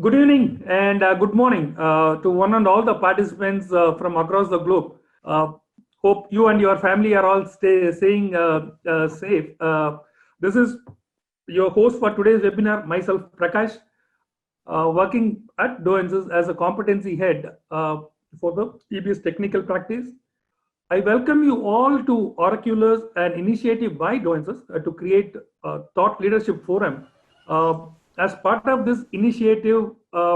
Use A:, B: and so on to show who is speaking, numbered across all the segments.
A: Good evening and good morning to one and all the participants from across the globe. Uh, Hope you and your family are all staying safe. This is your host for today's webinar, myself, Prakash, working at Doences as a competency head for the EBS technical practice. I welcome you all to Oraculars, an initiative by Doences to create a thought leadership forum. As part of this initiative,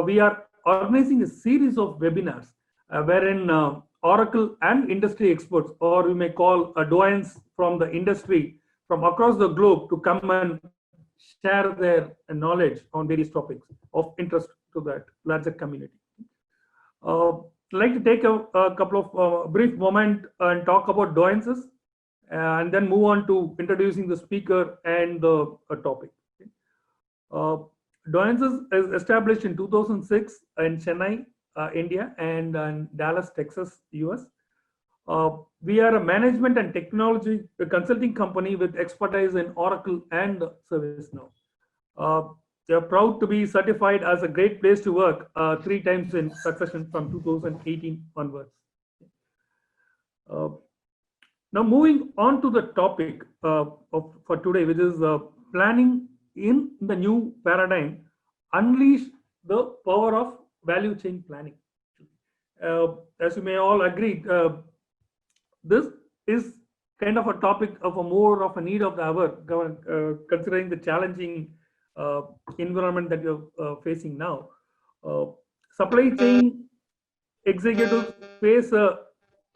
A: we are organizing a series of webinars wherein Oracle and industry experts, or we may call doyens from the industry from across the globe, to come and share their knowledge on various topics of interest to that larger community. I'd like to take a couple of brief moment and talk about doyences, and then move on to introducing the speaker and the topic. Uh, Doyences is established in 2006 in Chennai, India, and in Dallas, Texas, US. We are a management and technology consulting company with expertise in Oracle and ServiceNow. They are proud to be certified as a great place to work 3 times in succession from 2018 onwards. Now moving on to the topic for today, which is planning in the new paradigm, unleash the power of value chain planning. As you may all agree, this is kind of a topic of a more of a need of the hour, considering the challenging environment that you're facing now. Supply chain executives face a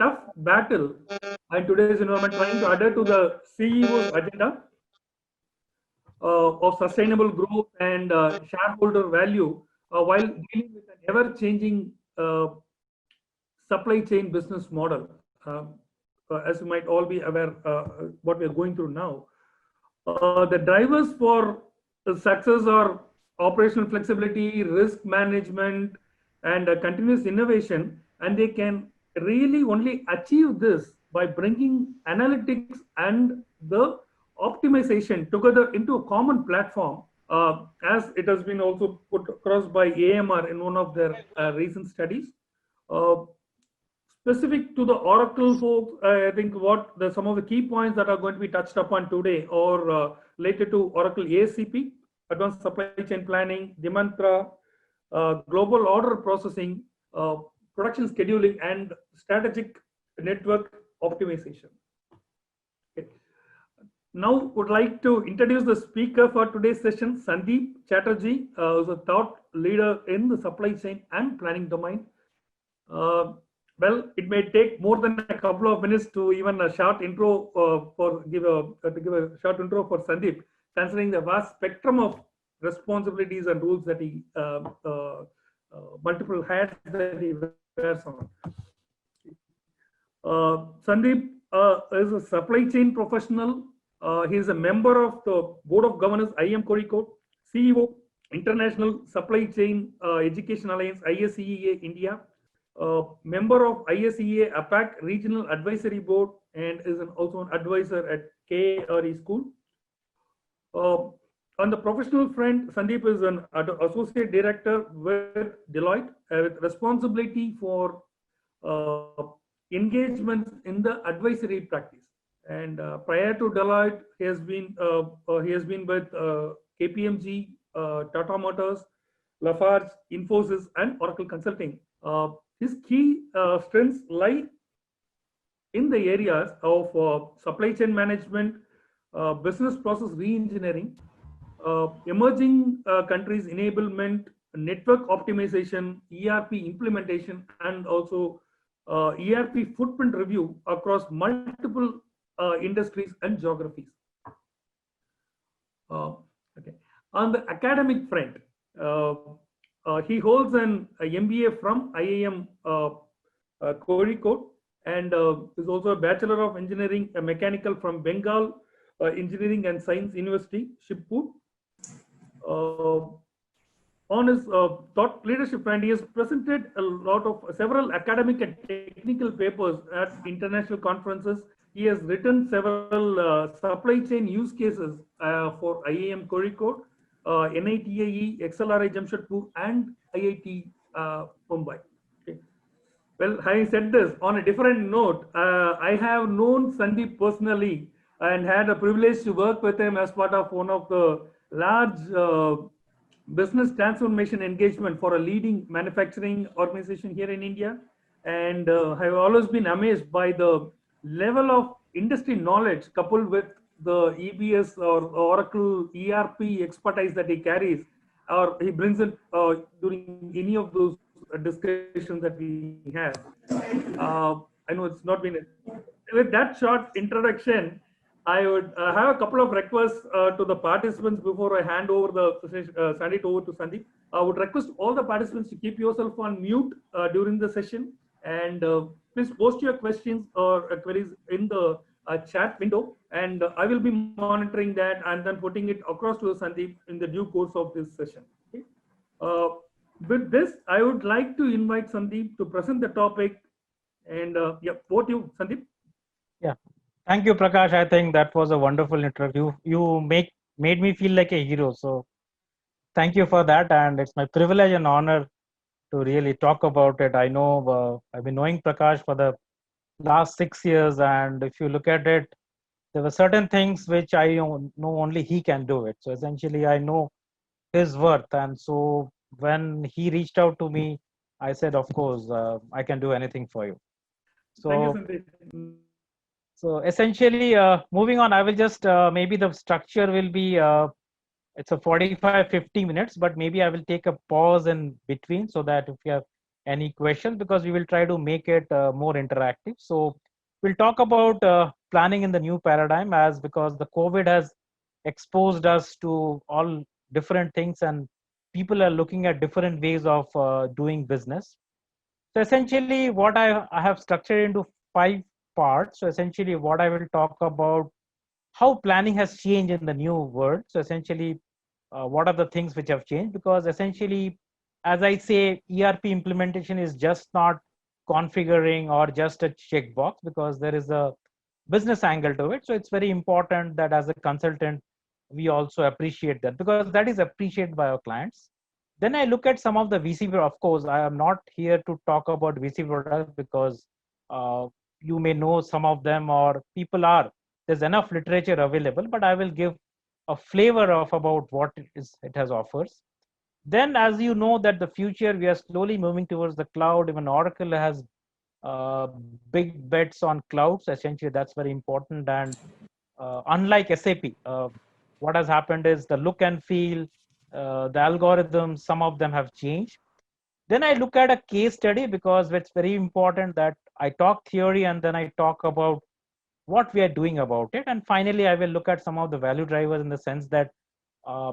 A: tough battle in today's environment, trying to adhere to the CEO's agenda of sustainable growth and shareholder value, while dealing with an ever-changing supply chain business model. As you might all be aware, what we are going through now. The drivers for success are operational flexibility, risk management, and continuous innovation, and they can really only achieve this by bringing analytics and the optimization together into a common platform, as it has been also put across by AMR in one of their recent studies. Specific to the Oracle folks, I think some of the key points that are going to be touched upon today are related to Oracle ASCP, Advanced Supply Chain Planning, Demantra, Global Order Processing, Production Scheduling, and Strategic Network Optimization. Okay. Now, would like to introduce the speaker for today's session, Sandeep Chatterjee, who's a thought leader in the supply chain and planning domain. Well, it may take more than a couple of minutes to even a short intro give a short intro for Sandeep, considering the vast spectrum of responsibilities and rules that he multiple hats that he wears on. Sandeep is a supply chain professional. He is a member of the Board of Governors, IAM Kozhikode, CEO, International Supply Chain Education Alliance, ISEA India, member of ISEA APAC Regional Advisory Board, and is also an advisor at KRE School. On the professional front, Sandeep is an associate director with Deloitte with responsibility for engagements in the advisory practice. And prior to Deloitte, he has been with KPMG, Tata Motors, Lafarge, Infosys, and Oracle Consulting. His key strengths lie in the areas of supply chain management, business process re-engineering, emerging countries enablement, network optimization, ERP implementation, and also ERP footprint review across multiple industries and geographies. Okay. On the academic front, he holds an MBA from IIM Kozhikode, and is also a Bachelor of Engineering Mechanical from Bengal Engineering and Science University, Shibpur. On his thought leadership front, he has presented several academic and technical papers at international conferences. He has written several supply chain use cases for IIM Kozhikode. NITIE, XLRI Jamshedpur, and IIT Mumbai. Okay. Well, having said this, on a different note, I have known Sandeep personally and had a privilege to work with him as part of one of the large business transformation engagement for a leading manufacturing organization here in India. And I've always been amazed by the level of industry knowledge coupled with the EBS or Oracle ERP expertise that he carries or he brings in during any of those discussions that we have. I know it's not been. With that short introduction, I would have a couple of requests to the participants before I hand over send it over to Sandeep. I would request all the participants to keep yourself on mute during the session and please post your questions or queries in the chat window, and I will be monitoring that and then putting it across to Sandeep in the due course of this session. Okay? Uh, with this, I would like to invite Sandeep to present the topic. And yeah, over to you, Sandeep.
B: Yeah, thank you, Prakash. I think that was a wonderful introduction. You made me feel like a hero. So thank you for that, and it's my privilege and honor to really talk about it. I know I've been knowing Prakash for the last 6 years, and if you look at it, there were certain things which I know only he can do it. So essentially, I know his worth, and so when he reached out to me, I said, of course, I can do anything for you.
A: So thank you, Sandeep.
B: So essentially, moving on, I will just maybe the structure will be it's a 45-50 minutes, but maybe I will take a pause in between so that if you have any questions, because we will try to make it more interactive. So we'll talk about planning in the new paradigm, as because the COVID has exposed us to all different things and people are looking at different ways of doing business. So essentially, what I have structured into 5 parts. So essentially, what I will talk about how planning has changed in the new world. So essentially, what are the things which have changed? Because essentially, as I say, ERP implementation is just not configuring or just a checkbox, because there is a business angle to it. So it's very important that as a consultant, we also appreciate that, because that is appreciated by our clients. Then I look at some of the VC. Of course, I am not here to talk about VC products because you may know some of them, or people are. There's enough literature available, but I will give a flavor of about what it has offers. Then, as you know, that the future, we are slowly moving towards the cloud. Even Oracle has uh, big bets on clouds. Essentially, that's very important. And unlike SAP, what has happened is the look and feel, the algorithms, some of them have changed. Then I look at a case study, because it's very important that I talk theory and then I talk about what we are doing about it. And finally, I will look at some of the value drivers, in the sense that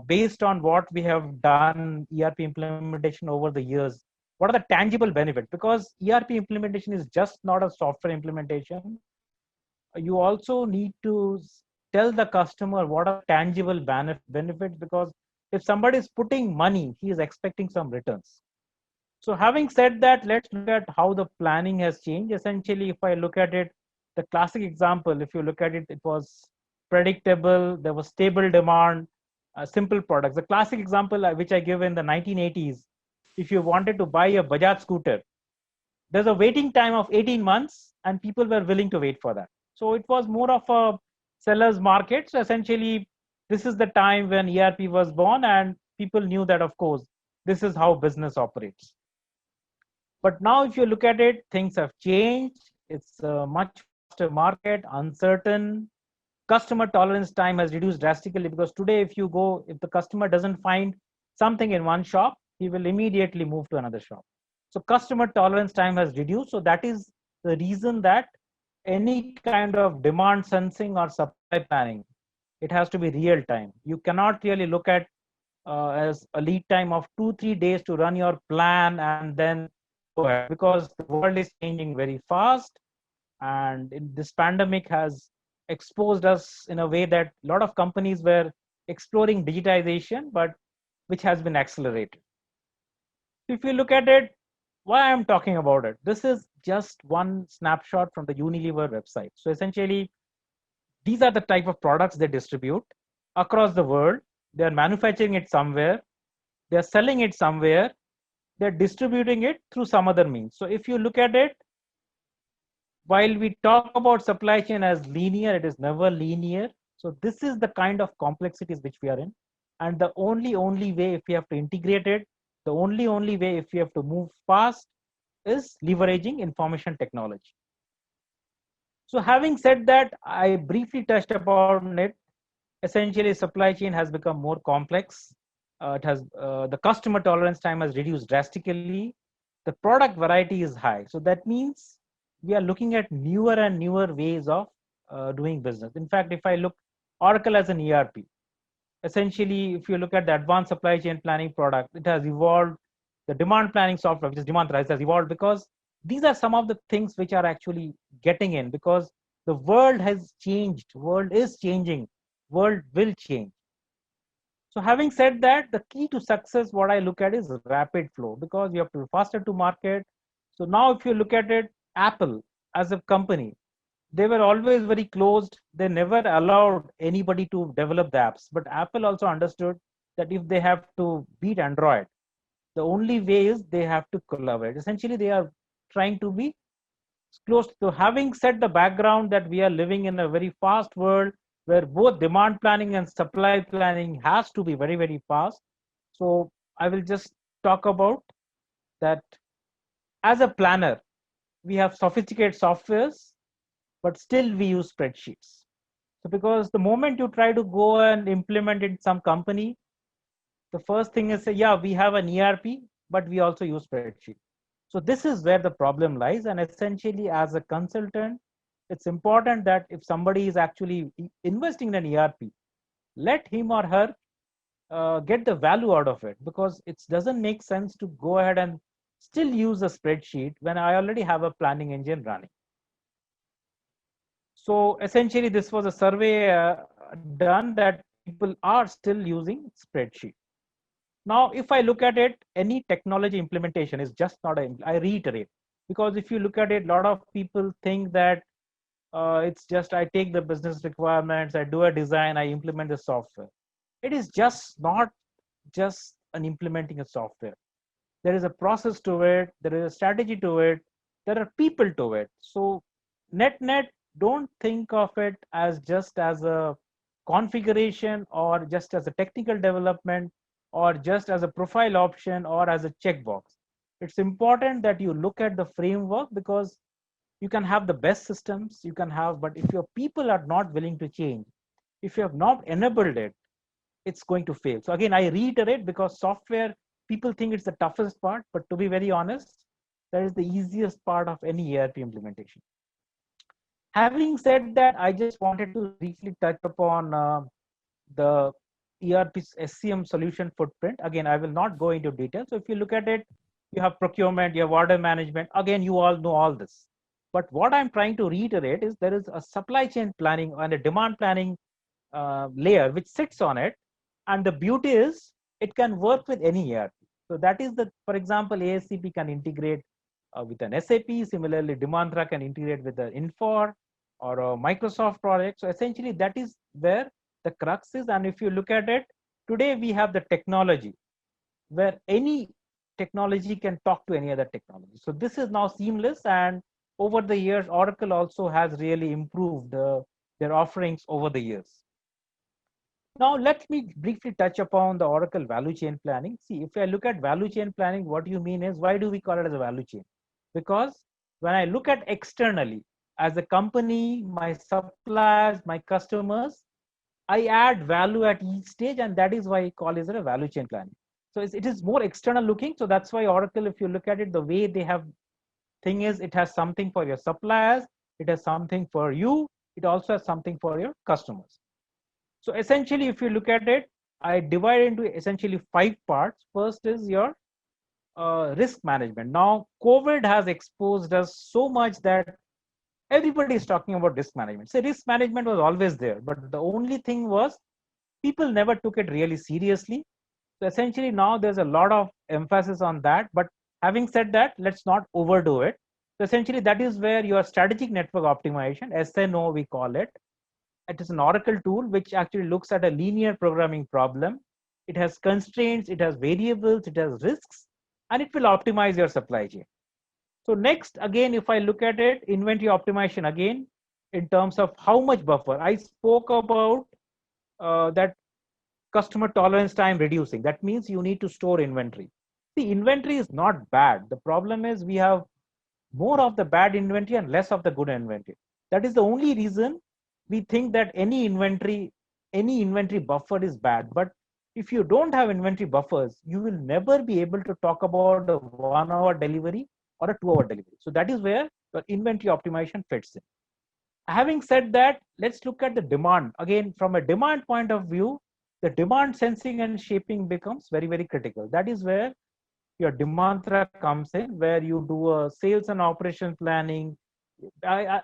B: based on what we have done ERP implementation over the years, what are the tangible benefits? Because ERP implementation is just not a software implementation. You also need to tell the customer what are tangible benefits, because if somebody is putting money, he is expecting some returns. So having said that, let's look at how the planning has changed. Essentially, if I look at it, the classic example, if you look at it, it was predictable, there was stable demand, simple products. The classic example which I give in the 1980s, if you wanted to buy a Bajaj scooter, there's a waiting time of 18 months and people were willing to wait for that. So it was more of a seller's market. So essentially, this is the time when ERP was born and people knew that, of course, this is how business operates. But now, if you look at it, things have changed. It's a much faster market, uncertain. Customer tolerance time has reduced drastically, because today, if the customer doesn't find something in one shop, he will immediately move to another shop. So customer tolerance time has reduced. So that is the reason that any kind of demand sensing or supply planning, it has to be real time. You cannot really look at as a lead time of 2-3 days to run your plan and then go ahead, because the world is changing very fast, and this pandemic has exposed us in a way that a lot of companies were exploring digitization, but which has been accelerated. If you look at it, why I'm talking about it, this is just one snapshot from the Unilever website. So essentially, these are the type of products they distribute across the world. they are manufacturing it somewhere, they are selling it somewhere, they're distributing it through some other means. So if you look at it, while we talk about supply chain as linear, it is never linear. So this is the kind of complexities which we are in. And the only way if we have to integrate it, the only way if we have to move fast is leveraging information technology. So having said that, I briefly touched upon it. Essentially, supply chain has become more complex. The customer tolerance time has reduced drastically. The product variety is high. So that means we are looking at newer and newer ways of doing business. In fact, if I look Oracle as an ERP, essentially, if you look at the advanced supply chain planning product, it has evolved. The demand planning software, which is Demantra, has evolved because these are some of the things which are actually getting in, because the world has changed, world is changing, world will change. So having said that, the key to success, what I look at is rapid flow, because you have to be faster to market. So now if you look at it, Apple as a company, they were always very closed. They never allowed anybody to develop the apps. But Apple also understood that if they have to beat Android, the only way is they have to collaborate. Essentially, they are trying to be close. So having set the background that we are living in a very fast world where both demand planning and supply planning has to be very, very fast. So I will just talk about that. As a planner, we have sophisticated softwares, but still we use spreadsheets. So because the moment you try to go and implement it in some company, the first thing is say, yeah, we have an ERP, but we also use spreadsheet. So this is where the problem lies. And essentially, as a consultant, it's important that if somebody is actually investing in an ERP, let him or her get the value out of it, because it doesn't make sense to go ahead and still use a spreadsheet when I already have a planning engine running. So essentially, this was a survey done that people are still using spreadsheet. Now, if I look at it, any technology implementation is just not I reiterate, because if you look at it, a lot of people think that it's just I take the business requirements, I do a design, I implement the software. It is just not just an implementing a software. There is a process to it, there is a strategy to it, there are people to it. So net, don't think of it as just as a configuration or just as a technical development or just as a profile option or as a checkbox. It's important that you look at the framework, because you can have the best systems you can have, but if your people are not willing to change, if you have not enabled it, it's going to fail. So again, I reiterate, because software, people think it's the toughest part, but to be very honest, that is the easiest part of any ERP implementation. Having said that, I just wanted to briefly touch upon the ERP's SCM solution footprint. Again, I will not go into detail. So if you look at it, you have procurement, you have order management. Again, you all know all this. But what I'm trying to reiterate is there is a supply chain planning and a demand planning layer which sits on it. And the beauty is it can work with any ERP. So that is the, for example, ASCP can integrate with an SAP. Similarly, Demantra can integrate with the Infor or a Microsoft project. So essentially, that is where the crux is. And if you look at it, today we have the technology where any technology can talk to any other technology. So this is now seamless. And over the years, Oracle also has really improved their offerings over the years. Now, let me briefly touch upon the Oracle value chain planning. See, if I look at value chain planning, what you mean is, why do we call it as a value chain? Because when I look at externally, as a company, my suppliers, my customers, I add value at each stage, and that is why I call it a value chain planning. So it is more external looking. So that's why Oracle, if you look at it, the way they have thing is, it has something for your suppliers, it has something for you, it also has something for your customers. So essentially, if you look at it, I divide into essentially 5 parts. First is your risk management. Now, COVID has exposed us so much that everybody is talking about risk management. So risk management was always there, but the only thing was people never took it really seriously. So essentially now there's a lot of emphasis on that. But having said that, let's not overdo it. So essentially that is where your strategic network optimization, SNO we call it, It is an Oracle tool which actually looks at a linear programming problem. It has constraints, it has variables, it has risks, and it will optimize your supply chain. So next, again, if I look at it, inventory optimization again, in terms of how much buffer. I spoke about that customer tolerance time reducing. That means you need to store inventory. The inventory is not bad. The problem is we have more of the bad inventory and less of the good inventory. That is the only reason we think that any inventory buffer is bad. But if you don't have inventory buffers, you will never be able to talk about a 1 hour delivery or a 2 hour delivery. So that is where your inventory optimization fits in. Having said that, let's look at the demand. Again, from a demand point of view, the demand sensing and shaping becomes very, very critical. That is where your Demantra comes in, where you do a sales and operation planning. I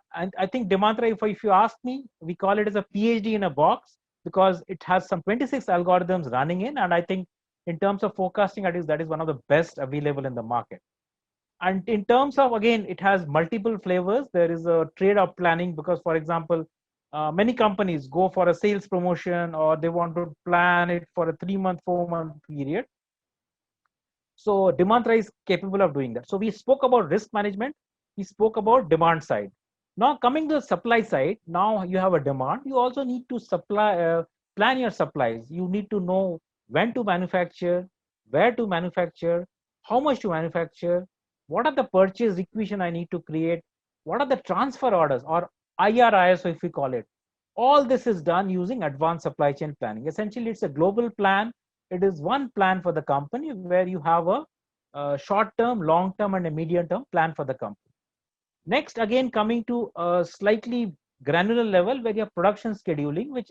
B: think Demantra, if you ask me, we call it as a PhD in a box because it has some 26 algorithms running in. And I think in terms of forecasting, that is one of the best available in the market. And in terms of, again, it has multiple flavors. There is a trade-off planning because, for example, many companies go for a sales promotion or they want to plan it for a 3-month, 4-month period. So Demantra is capable of doing that. So we spoke about risk management. We spoke about demand side. Now coming to the supply side, now you have a demand. You also need to plan your supplies. You need to know when to manufacture, where to manufacture, how much to manufacture, what are the purchase requisition I need to create, what are the transfer orders or IRIS, if we call it. All this is done using advanced supply chain planning. Essentially, it's a global plan. It is one plan for the company where you have a short-term, long-term, and a medium-term plan for the company. Next, again, coming to a slightly granular level where you have production scheduling, which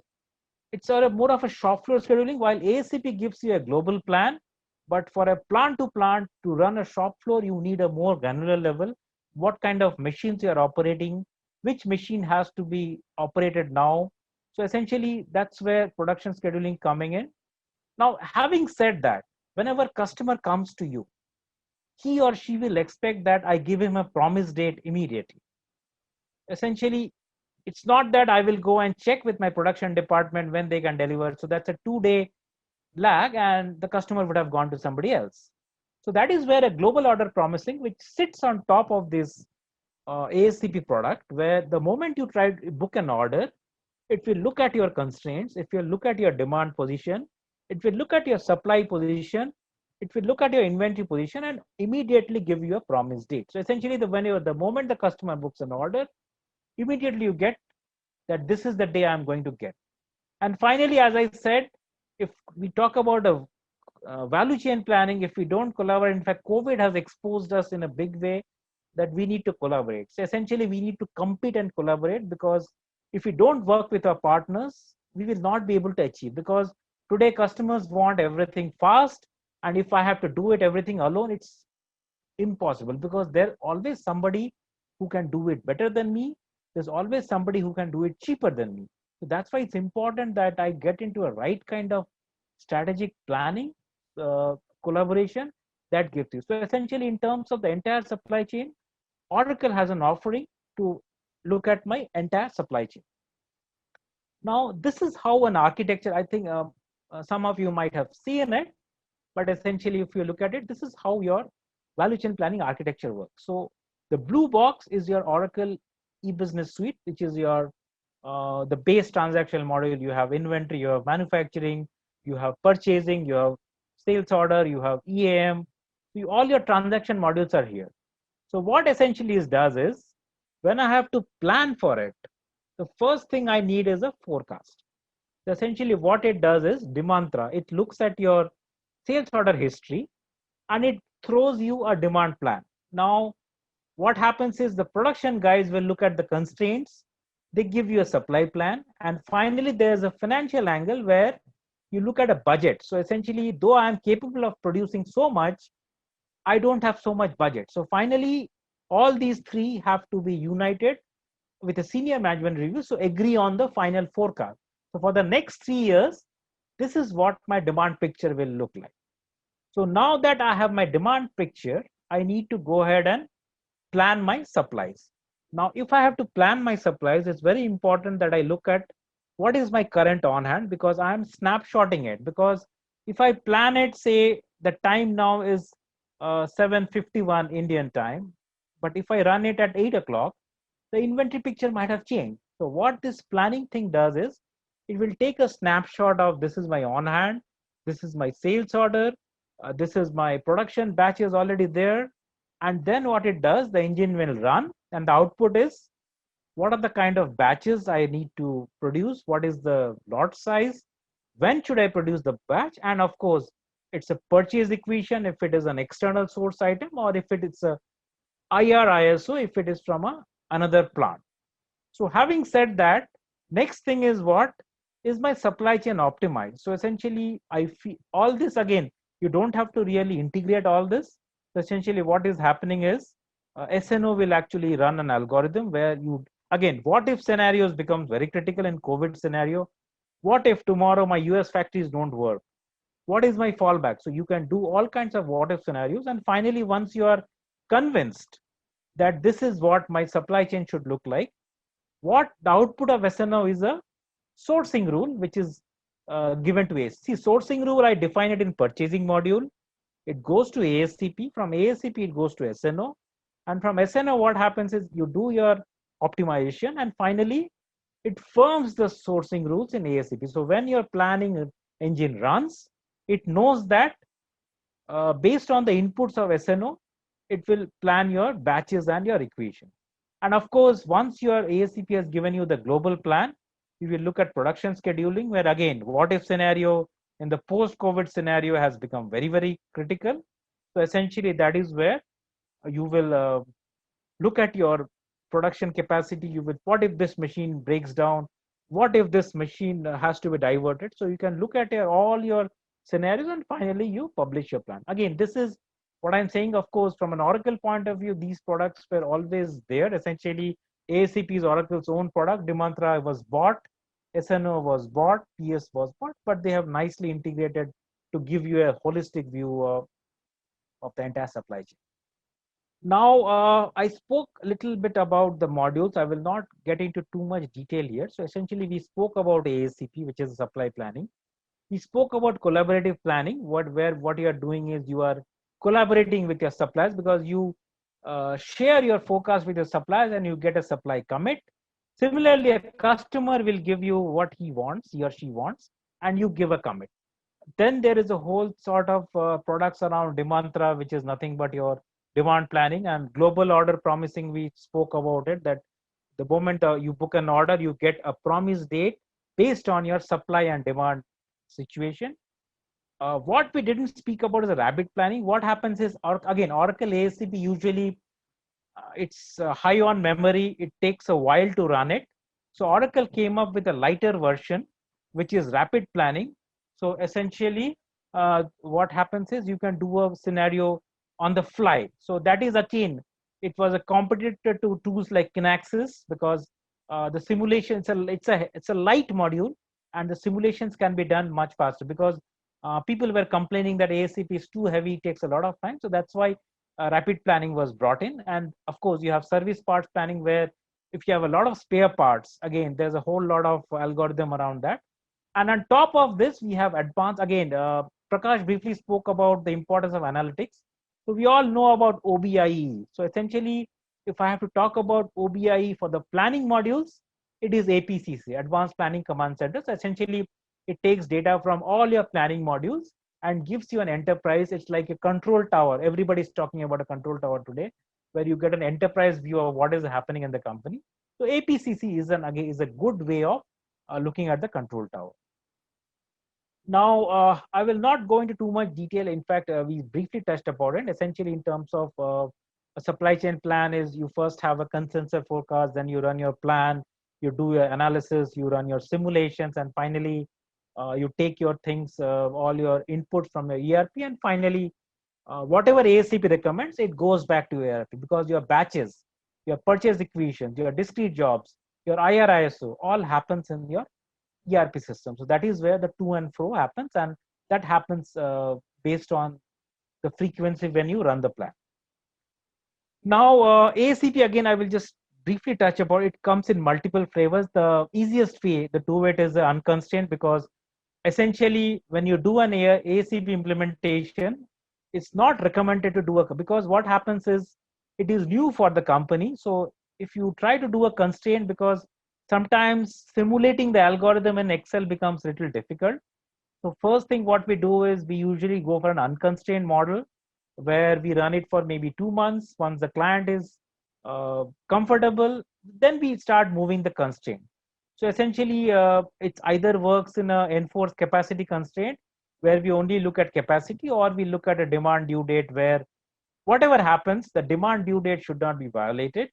B: it's sort of more of a shop floor scheduling, while ASCP gives you a global plan. But for a plant to run a shop floor, you need a more granular level. What kind of machines you are operating, which machine has to be operated now. So essentially, that's where production scheduling coming in. Now, having said that, whenever customer comes to you, he or she will expect that I give him a promise date immediately. Essentially, it's not that I will go and check with my production department when they can deliver. So that's a 2-day lag and the customer would have gone to somebody else. So that is where a global order promising, which sits on top of this ASCP product, where the moment you try to book an order, it will look at your constraints, it will look at your demand position, it will look at your supply position, it will look at your inventory position and immediately give you a promise date. So essentially, the moment the customer books an order, immediately you get that this is the day I'm going to get. And finally, as I said, if we talk about a value chain planning, if we don't collaborate, in fact, COVID has exposed us in a big way that we need to collaborate. So essentially, we need to compete and collaborate, because if we don't work with our partners, we will not be able to achieve, because today customers want everything fast. And if I have to do it everything alone, it's impossible, because there's always somebody who can do it better than me. There's always somebody who can do it cheaper than me. So that's why it's important that I get into a right kind of strategic planning, collaboration that gives you. So essentially, in terms of the entire supply chain, Oracle has an offering to look at my entire supply chain. Now, this is how an architecture, I think some of you might have seen it, but essentially, if you look at it, this is how your value chain planning architecture works. So the blue box is your Oracle e-business suite, which is your the base transactional module. You have inventory, you have manufacturing, you have purchasing, you have sales order, you have EAM. All your transaction modules are here. So what essentially it does is, when I have to plan for it, the first thing I need is a forecast. So essentially what it does is Demantra. It looks at your sales order history and it throws you a demand plan. Now, what happens is the production guys will look at the constraints, they give you a supply plan, and finally there's a financial angle where you look at a budget. So essentially, though I am capable of producing so much, I don't have so much budget. So finally, all these three have to be united with a senior management review, so agree on the final forecast. So for the next 3 years, this is what my demand picture will look like. So now that I have my demand picture, I need to go ahead and plan my supplies. Now, if I have to plan my supplies, it's very important that I look at what is my current on hand, because I'm snapshotting it. Because if I plan it, say the time now is 7:51 Indian time, but if I run it at 8 o'clock, the inventory picture might have changed. So what this planning thing does is it will take a snapshot of this is my on hand, this is my sales order, this is my production batch is already there. And then what it does, the engine will run and the output is what are the kind of batches I need to produce, what is the lot size, when should I produce the batch, and of course, it's a purchase equation if it is an external source item, or if it is a IR ISO if it is from another plant. So having said that, next thing is what is my supply chain optimized. So essentially, I feel all this again, you don't have to really integrate all this. So essentially, what is happening is SNO will actually run an algorithm where you again, what if scenarios becomes very critical in COVID scenario? What if tomorrow my US factories don't work? What is my fallback? So you can do all kinds of what if scenarios, and finally, once you are convinced that this is what my supply chain should look like, what the output of SNO is a sourcing rule, which is given to ASCP. See, sourcing rule, I define it in purchasing module. It goes to ASCP. From ASCP, it goes to SNO. And from SNO, what happens is you do your optimization, and finally, it firms the sourcing rules in ASCP. So when your planning engine runs, it knows that based on the inputs of SNO, it will plan your batches and your equation. And of course, once your ASCP has given you the global plan, you will look at production scheduling, where again, what if scenario in the post-COVID scenario has become very, very critical. So essentially, that is where you will look at your production capacity. You will, what if this machine breaks down? What if this machine has to be diverted? So you can look at all your scenarios, and finally you publish your plan. Again, this is what I'm saying. Of course, from an Oracle point of view, these products were always there. Essentially, ASCP is Oracle's own product. Demantra was bought, SNO was bought, PS was bought, but they have nicely integrated to give you a holistic view of the entire supply chain. Now, I spoke a little bit about the modules. I will not get into too much detail here. So essentially, we spoke about ASCP, which is supply planning. We spoke about collaborative planning, what you are doing is you are collaborating with your suppliers, because you share your forecast with your suppliers and you get a supply commit. Similarly, a customer will give you what he wants, he or she wants, and you give a commit. Then there is a whole sort of products around Demantra, which is nothing but your demand planning, and global order promising. We spoke about it, that the moment you book an order, you get a promise date based on your supply and demand situation. What we didn't speak about is the rapid planning. What happens is, again, Oracle ASCP usually it's high on memory. It takes a while to run it. So Oracle came up with a lighter version, which is rapid planning. So essentially, what happens is you can do a scenario on the fly. So that is again, it was a competitor to tools like Kinaxis, because the simulation, it's a light module, and the simulations can be done much faster, because people were complaining that ASCP is too heavy, takes a lot of time. So that's why rapid planning was brought in. And of course, you have service parts planning, where if you have a lot of spare parts, again, there's a whole lot of algorithm around that. And on top of this, we have advanced, again, Prakash briefly spoke about the importance of analytics. So we all know about OBIE. So essentially, if I have to talk about OBIE for the planning modules, it is APCC, Advanced Planning Command Center. So essentially, it takes data from all your planning modules and gives you an enterprise. It's like a control tower. Everybody's talking about a control tower today, where you get an enterprise view of what is happening in the company. So APCC is a good way of looking at the control tower. Now, I will not go into too much detail. In fact, we briefly touched upon it. Essentially, in terms of a supply chain plan, is you first have a consensus forecast, then you run your plan, you do your analysis, you run your simulations, and finally, you take your things, all your input from your ERP, and finally, whatever ASCP recommends, it goes back to ERP, because your batches, your purchase equations, your discrete jobs, your IR ISO, all happens in your ERP system. So that is where the to and fro happens, and that happens based on the frequency when you run the plan. Now, ASCP, again, I will just briefly touch about it, comes in multiple flavors. The easiest way to do it is unconstrained, because essentially when you do an ACP implementation, it's not recommended to do a, because what happens is it is new for the company. So if you try to do a constraint, because sometimes simulating the algorithm in Excel becomes a little difficult. So first thing what we do is we usually go for an unconstrained model where we run it for maybe 2 months. Once the client is comfortable, then we start moving the constraint. So essentially, it's either works in a enforced capacity constraint where we only look at capacity, or we look at a demand due date where whatever happens, the demand due date should not be violated.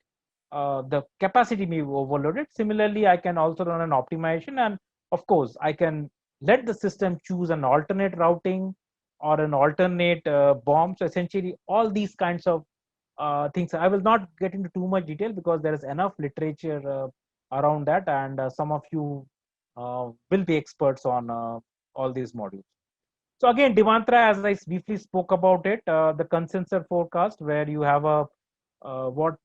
B: The capacity may be overloaded. Similarly, I can also run an optimization, and of course, I can let the system choose an alternate routing or an alternate BOM. So essentially, all these kinds of things. I will not get into too much detail because there is enough literature around that, and some of you will be experts on all these modules. So again, Demantra, as I briefly spoke about it, the consensus forecast, where you have a what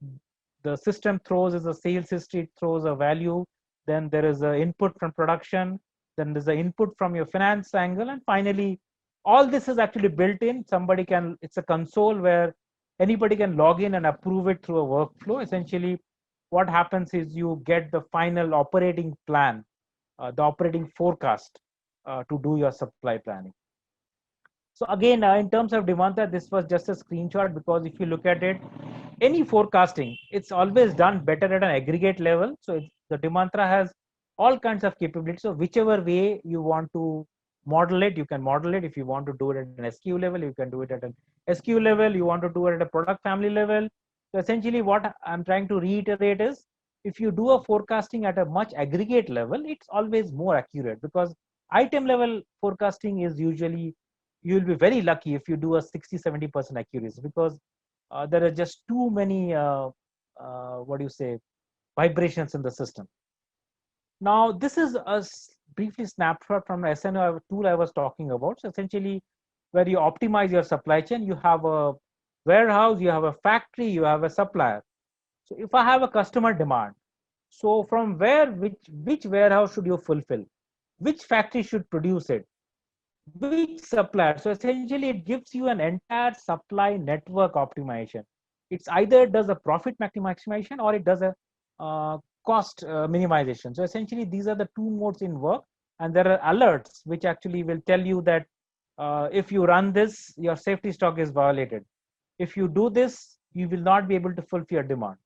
B: the system throws is a sales history, it throws a value, then there is an input from production, then there's an input from your finance angle, and finally, all this is actually built in. Somebody can, it's a console where anybody can log in and approve it through a workflow. Essentially, what happens is you get the final operating plan, the operating forecast to do your supply planning. So again, in terms of Demantra, this was just a screenshot, because if you look at it, any forecasting, it's always done better at an aggregate level. So the Demantra has all kinds of capabilities. So whichever way you want to model it, you can model it. If you want to do it at an SKU level, you can do it at an SKU level. You want to do it at a product family level. So essentially what I'm trying to reiterate is, if you do a forecasting at a much aggregate level, it's always more accurate, because item level forecasting is usually, you'll be very lucky if you do a 60-70% accuracy, because there are just too many what do you say, vibrations in the system. Now this is a briefly snapshot from the SNO tool I was talking about. So essentially, where you optimize your supply chain, you have a warehouse, you have a factory, you have a supplier. So if I have a customer demand, so from where, which warehouse should you fulfill, which factory should produce it, which supplier. So essentially it gives you an entire supply network optimization. It's either does a profit maximization, or it does a cost minimization. So essentially these are the two modes in work, and there are alerts which actually will tell you that if you run this, your safety stock is violated. If you do this, you will not be able to fulfill your demand.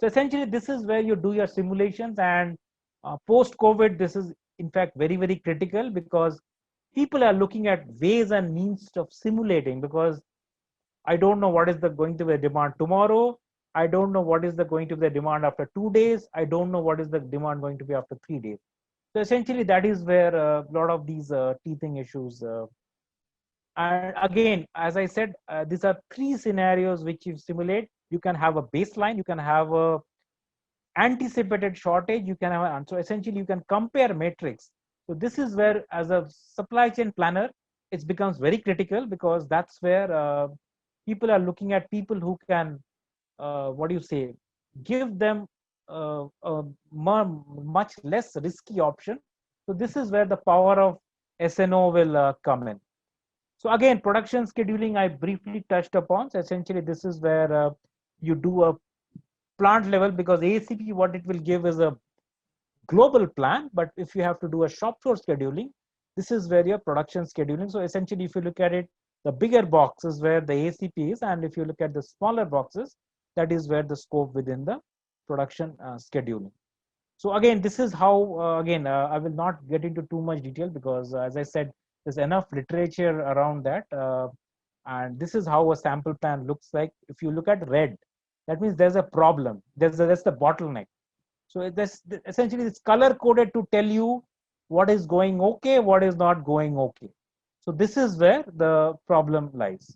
B: So essentially this is where you do your simulations, and post COVID, this is in fact very, very critical, because people are looking at ways and means of simulating, because I don't know what is the going to be the demand tomorrow. I don't know what is the going to be the demand after 2 days. I don't know what is the demand going to be after 3 days. So essentially that is where a lot of these teething issues. And again, as I said, these are three scenarios which you simulate. You can have a baseline, you can have a anticipated shortage, you can have, so essentially you can compare metrics. So this is where, as a supply chain planner, it becomes very critical, because that's where people are looking at people who can, what do you say, give them a much less risky option. So this is where the power of SNO will come in. So again, production scheduling I briefly touched upon. So essentially this is where you do a plant level, because ACP, what it will give is a global plan, but if you have to do a shop floor scheduling, this is where your production scheduling. So essentially, if you look at it, the bigger box is where the ACP is, and if you look at the smaller boxes, that is where the scope within the production scheduling. So again, this is how, I will not get into too much detail, because as I said, there's enough literature around that. And this is how a sample plan looks like. If you look at red, that means there's a problem. That's the bottleneck. So this essentially it's color coded to tell you what is going okay, what is not going okay. So this is where the problem lies.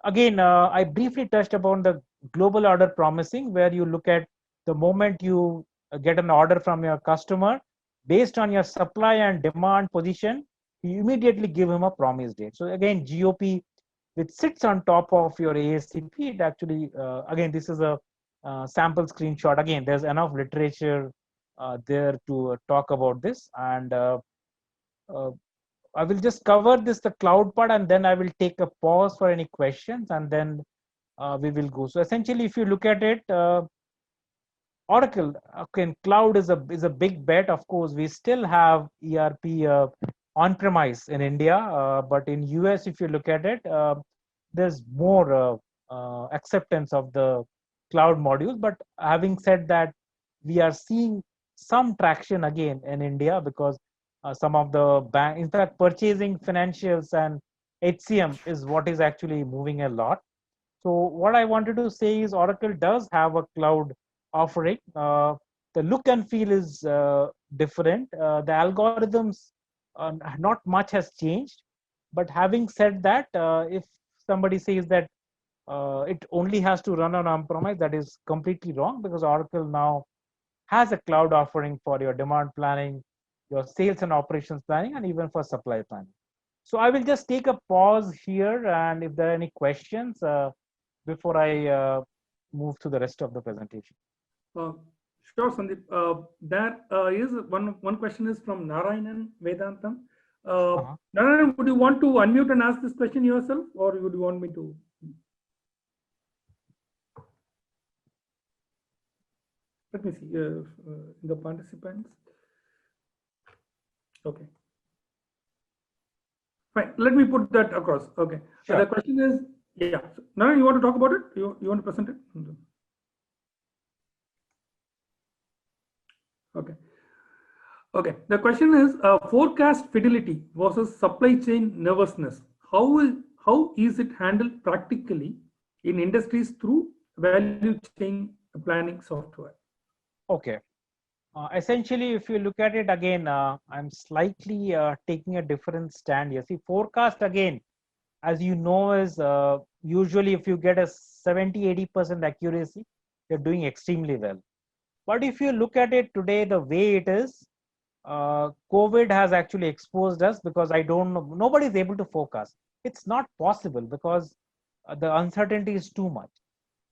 B: Again, I briefly touched upon the global order promising, where you look at the moment you get an order from your customer, based on your supply and demand position, you immediately give him a promise date. So again, GOP, which sits on top of your ASCP, it actually, again, this is a sample screenshot. Again, there's enough literature there to talk about this, and uh, I will just cover the cloud part, and then I will take a pause for any questions, and then we will go. So essentially, if you look at it, Oracle, okay, cloud is a big bet. Of course, we still have ERP on premise in India, but in US, if you look at it, there's more acceptance of the cloud modules. But having said that, we are seeing some traction again in India because some of the bank, in fact, purchasing financials and HCM is what is actually moving a lot. So what I wanted to say is Oracle does have a cloud offering. The look and feel is different. The algorithms, not much has changed. But having said that, if somebody says that it only has to run on on-premise, that is completely wrong, because Oracle now has a cloud offering for your demand planning, your sales and operations planning, and even for supply planning. So I will just take a pause here, and if there are any questions before I move to the rest of the presentation.
A: Sure, Sandeep. There is one question is from Narayanan Vedantam. Narayanan, would you want to unmute and ask this question yourself, or would you want me to? Let me see the participants. Okay. Fine. Let me put that across. Okay. Sure. The question is, yeah. Narayanan, you want to talk about it? You want to present it? Okay. Okay. The question is forecast fidelity versus supply chain nervousness. How is it handled practically in industries through value chain planning software?
B: Okay. Essentially, if you look at it again, I'm slightly taking a different stand here. See, forecast again, as you know, is usually if you get a 70-80% accuracy, you're doing extremely well. But if you look at it today, the way it is, COVID has actually exposed us, because I don't know, nobody is able to forecast. It's not possible because the uncertainty is too much.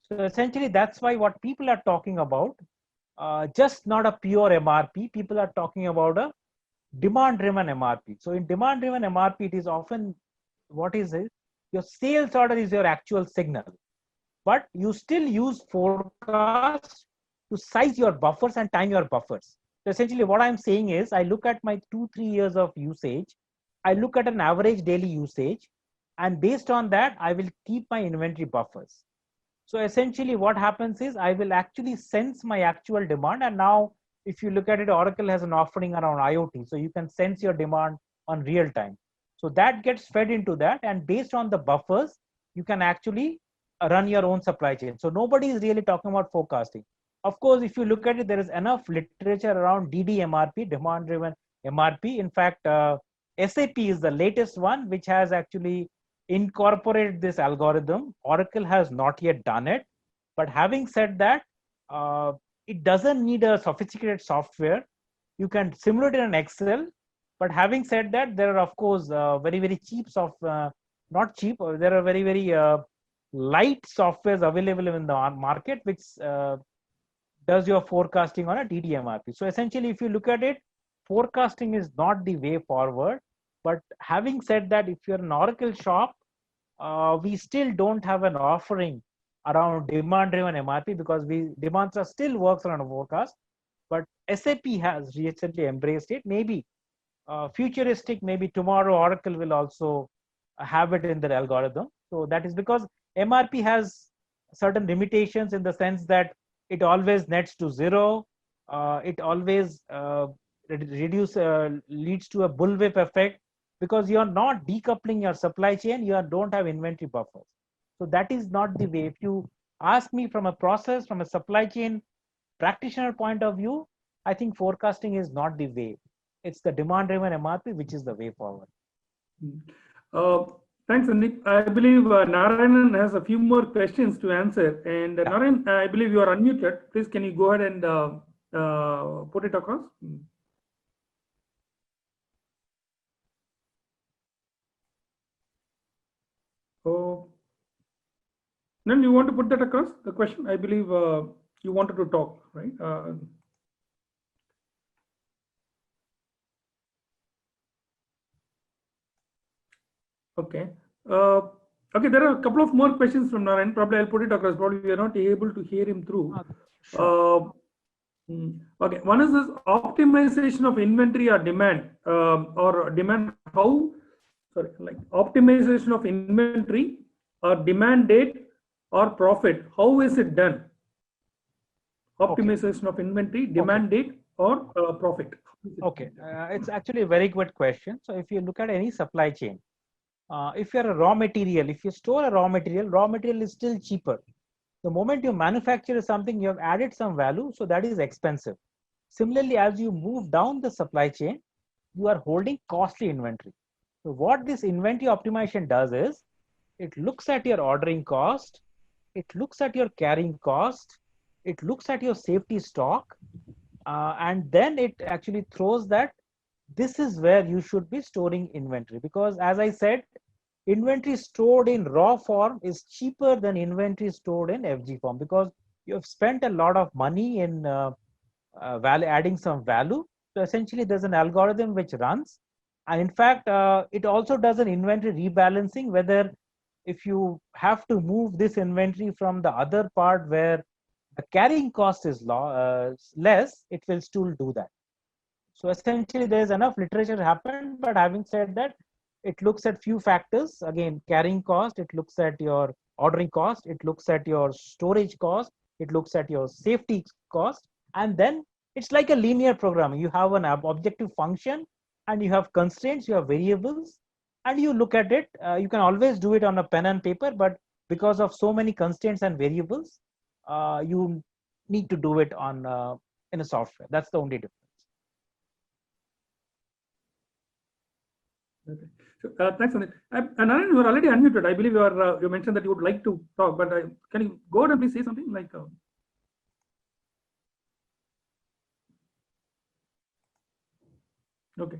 B: So essentially, that's why what people are talking about, just not a pure MRP, people are talking about a demand-driven MRP. So in demand-driven MRP, it is often, what is it? Your sales order is your actual signal, but you still use forecast to size your buffers and time your buffers. So essentially what I'm saying is, I look at my 2-3 years of usage, I look at an average daily usage, and based on that, I will keep my inventory buffers. So essentially what happens is I will actually sense my actual demand. And now if you look at it, Oracle has an offering around IoT. So you can sense your demand on real time. So that gets fed into that. And based on the buffers, you can actually run your own supply chain. So nobody is really talking about forecasting. Of course, if you look at it, there is enough literature around DDMRP, demand driven MRP. In fact, SAP is the latest one, which has actually incorporated this algorithm. Oracle has not yet done it. But having said that, it doesn't need a sophisticated software. You can simulate it in Excel. But having said that, there are, of course, very, very cheap software, not cheap, there are very, very light softwares available in the market, which does your forecasting on a DDMRP. So essentially, if you look at it, forecasting is not the way forward. But having said that, if you're an Oracle shop, we still don't have an offering around demand-driven MRP, because demands are still works around a forecast. But SAP has recently embraced it. Maybe futuristic, maybe tomorrow Oracle will also have it in their algorithm. So that is because MRP has certain limitations, in the sense that it always nets to zero. It always leads to a bullwhip effect, because you are not decoupling your supply chain, you don't have inventory buffers. So that is not the way. If you ask me from a process, from a supply chain practitioner point of view, I think forecasting is not the way. It's the demand-driven MRP which is the way forward.
A: Thanks, Sandeep. I believe Narayanan has a few more questions to answer. And Narayan, I believe you are unmuted. Please, can you go ahead and put it across? Oh, then you want to put that across, the question? I believe you wanted to talk, right? Okay. Okay, there are a couple of more questions from Narayan. Probably I'll put it across. Probably we are not able to hear him through.
B: Sure.
A: Okay, one is this optimization of inventory or demand, or demand how, sorry, like optimization of inventory or demand date or profit. How is it done? Optimization of inventory, demand date or profit.
B: Okay, it's actually a very good question. So if you look at any supply chain, if you're a raw material, if you store a raw material is still cheaper. The moment you manufacture something, you have added some value, so that is expensive. Similarly, as you move down the supply chain, you are holding costly inventory. So what this inventory optimization does is, it looks at your ordering cost, it looks at your carrying cost, it looks at your safety stock, and then it actually throws that this is where you should be storing inventory. Because as I said, inventory stored in raw form is cheaper than inventory stored in FG form, because you have spent a lot of money in adding some value. So essentially there's an algorithm which runs, and in fact it also does an inventory rebalancing, whether if you have to move this inventory from the other part where the carrying cost is less, it will still do that. So essentially there's enough literature happened, but having said that, it looks at few factors. Again, carrying cost, it looks at your ordering cost, it looks at your storage cost, it looks at your safety cost, and then it's like a linear programming. You have an objective function, and you have constraints, you have variables, and you look at it. You can always do it on a pen and paper, but because of so many constraints and variables, you need to do it on in a software. That's the only difference.
A: Okay. So, thanks, Anil. Narayan, you are already unmuted. I believe you mentioned that you would like to talk, but can you go ahead and please say something like? Okay.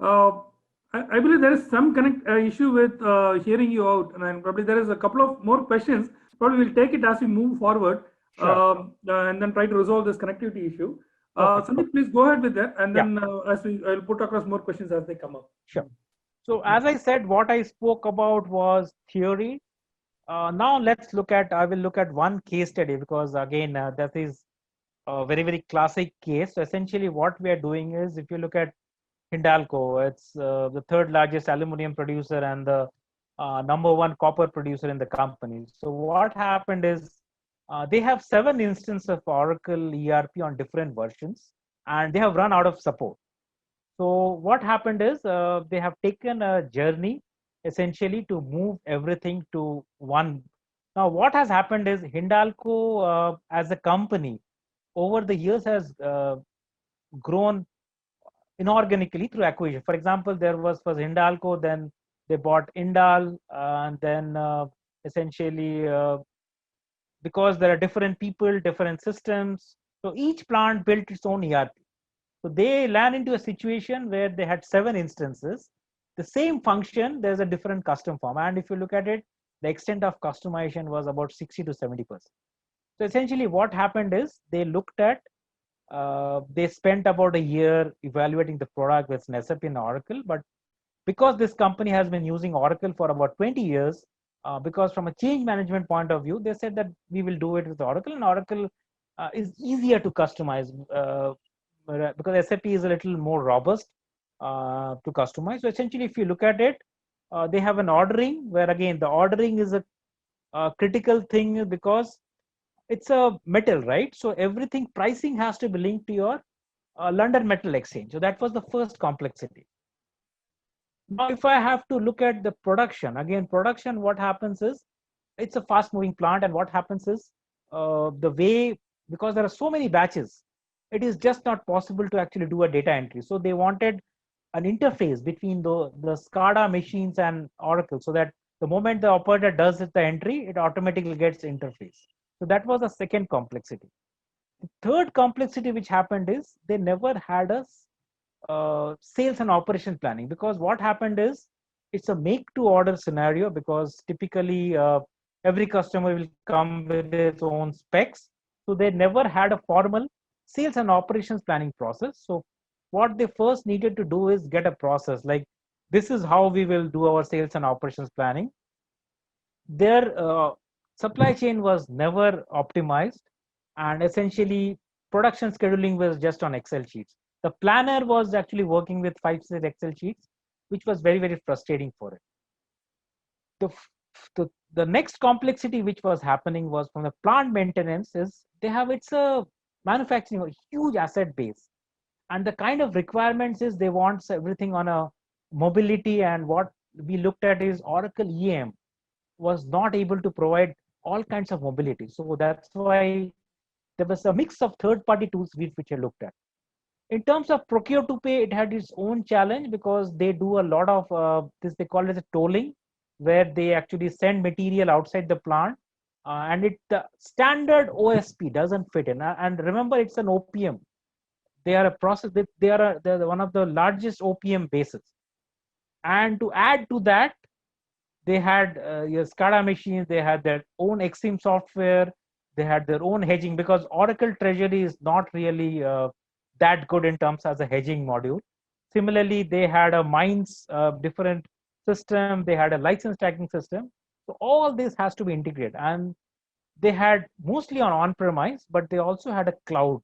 A: I believe there is some issue with hearing you out, and probably there is a couple of more questions. Probably we'll take it as we move forward, and then try to resolve this connectivity issue. Sandeep, please go ahead with that, and then I'll put across more questions as they come up.
B: Sure. So as I said, what I spoke about was theory. Now let's look at, I will look at one case study, because again, that is a very, very classic case. So essentially what we are doing is, if you look at Hindalco, it's the third largest aluminum producer and the #1 copper producer in the company. So what happened is, they have 7 instances of Oracle ERP on different versions, and they have run out of support. So what happened is, they have taken a journey essentially to move everything to one. Now what has happened is, Hindalco as a company over the years has grown inorganically through acquisition. For example, there was first Hindalco, then they bought Indal, and then essentially because there are different people, different systems, so each plant built its own ERP. So they land into a situation where they had 7 instances, the same function, there's a different custom form. And if you look at it, the extent of customization was about 60 to 70%. So essentially what happened is, they looked at, they spent about a year evaluating the product with SAP and Oracle. But because this company has been using Oracle for about 20 years, because from a change management point of view, they said that we will do it with Oracle, and Oracle is easier to customize, because SAP is a little more robust to customize. So essentially, if you look at it, they have an ordering, where again, the ordering is a critical thing, because it's a metal, right? So everything, pricing has to be linked to your London Metal Exchange. So that was the first complexity. Now, if I have to look at the production, again, production, what happens is, it's a fast moving plant, and what happens is, the way, because there are so many batches, it is just not possible to actually do a data entry. So they wanted an interface between the SCADA machines and Oracle, so that the moment the operator does the entry, it automatically gets interface. So that was the second complexity. The third complexity which happened is, they never had a sales and operation planning, because what happened is, it's a make to order scenario, because typically every customer will come with its own specs. So they never had a formal sales and operations planning process. So what they first needed to do is get a process like, this is how we will do our sales and operations planning. Their supply chain was never optimized, and essentially production scheduling was just on Excel sheets. The planner was actually working with 5 6 Excel sheets, which was very, very frustrating for it. The next complexity which was happening was from the plant maintenance is they have, it's a manufacturing a huge asset base, and the kind of requirements is they want everything on a mobility, and what we looked at is Oracle EM was not able to provide all kinds of mobility. So that's why there was a mix of third party tools which I looked at. In terms of procure to pay, it had its own challenge because they do a lot of this, they call it a tolling, where they actually send material outside the plant, and the standard OSP doesn't fit in. And remember, it's an OPM. They are a process. They're one of the largest OPM bases. And to add to that, they had your SCADA machines. They had their own Exim software. They had their own hedging, because Oracle Treasury is not really that good in terms as a hedging module. Similarly, they had a mines different system. They had a license tracking system. So all this has to be integrated, and they had mostly on-premise, but they also had a cloud.